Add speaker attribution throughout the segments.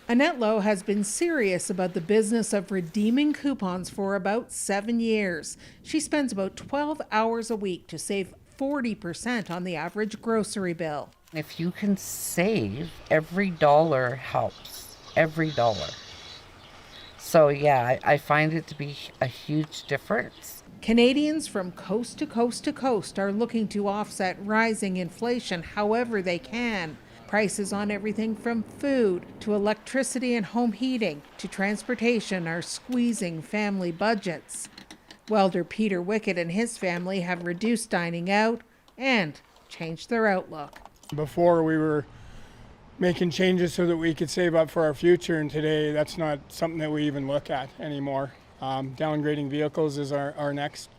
Speaker 1: Annette Lowe has been serious about the business of redeeming coupons for about 7 years. She spends about 12 hours a week to save 40% on the average grocery bill.
Speaker 2: If you can save, every dollar helps. Every dollar. So yeah, I find it to be a huge difference.
Speaker 1: Canadians from coast to coast to coast are looking to offset rising inflation however they can. Prices on everything from food to electricity and home heating to transportation are squeezing family budgets. Welder Peter Wickett and his family have reduced dining out and changed their outlook.
Speaker 3: Before we were making changes so that we could save up for our future, and today that's not something that we even look at anymore. Downgrading vehicles is our next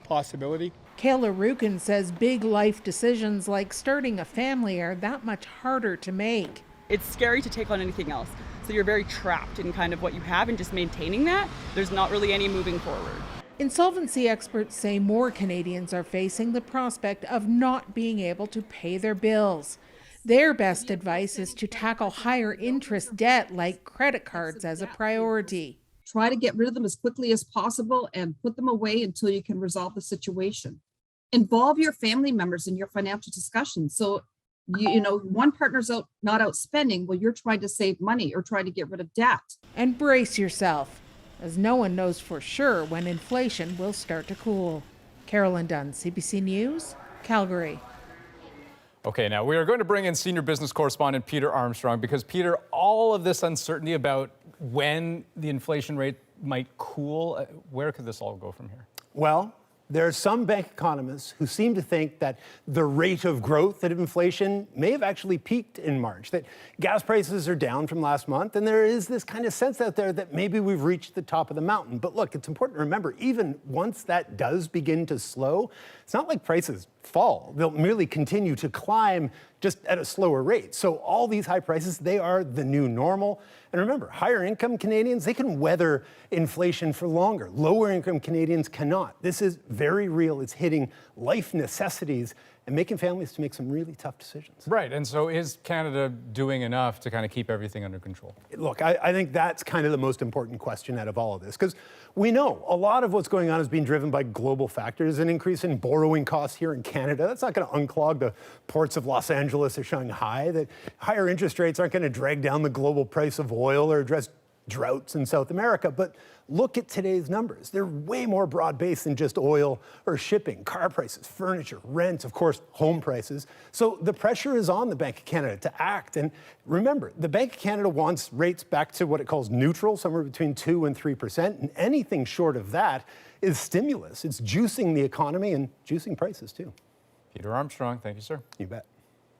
Speaker 3: possibility.
Speaker 1: Kayla Rukin says big life decisions like starting a family are that much harder to make.
Speaker 4: It's scary to take on anything else. So you're very trapped in kind of what you have and just maintaining that. There's not really any moving forward.
Speaker 1: Insolvency experts say more Canadians are facing the prospect of not being able to pay their bills. Their best advice is to tackle higher interest debt like credit cards as a priority.
Speaker 5: Try to get rid of them as quickly as possible and put them away until you can resolve the situation. Involve your family members in your financial discussions. So, you know, one partner's not out spending, well, you're trying to save money or trying to get rid of debt.
Speaker 1: And brace yourself, as no one knows for sure when inflation will start to cool. Carolyn Dunn, CBC News, Calgary.
Speaker 6: Okay, now we are going to bring in senior business correspondent Peter Armstrong because, Peter, all of this uncertainty about when the inflation rate might cool, where could this all go from here?
Speaker 7: Well, there are some bank economists who seem to think that the rate of growth of inflation may have actually peaked in March, that gas prices are down from last month, and there is this kind of sense out there that maybe we've reached the top of the mountain. But look, it's important to remember, even once that does begin to slow, it's not like prices fall. They'll merely continue to climb just at a slower rate. So all these high prices, they are the new normal. And remember, higher income Canadians, they can weather inflation for longer. Lower income Canadians cannot. This is very real. It's hitting life necessities and making families to make some really tough decisions.
Speaker 6: Right, and so is Canada doing enough to kind of keep everything under control?
Speaker 7: Look, I think that's kind of the most important question out of all of this, because we know a lot of what's going on is being driven by global factors, an increase in borrowing costs here in Canada. That's not going to unclog the ports of Los Angeles or Shanghai. That higher interest rates aren't going to drag down the global price of oil or address droughts in South America. But look at today's numbers. They're way more broad-based than just oil or shipping, car prices, furniture, rent, of course, home prices. So the pressure is on the Bank of Canada to act. And remember, the Bank of Canada wants rates back to what it calls neutral, somewhere between 2 and 3%. And anything short of that is stimulus. It's juicing the economy and juicing prices too.
Speaker 6: Peter Armstrong, thank you, sir.
Speaker 7: You bet.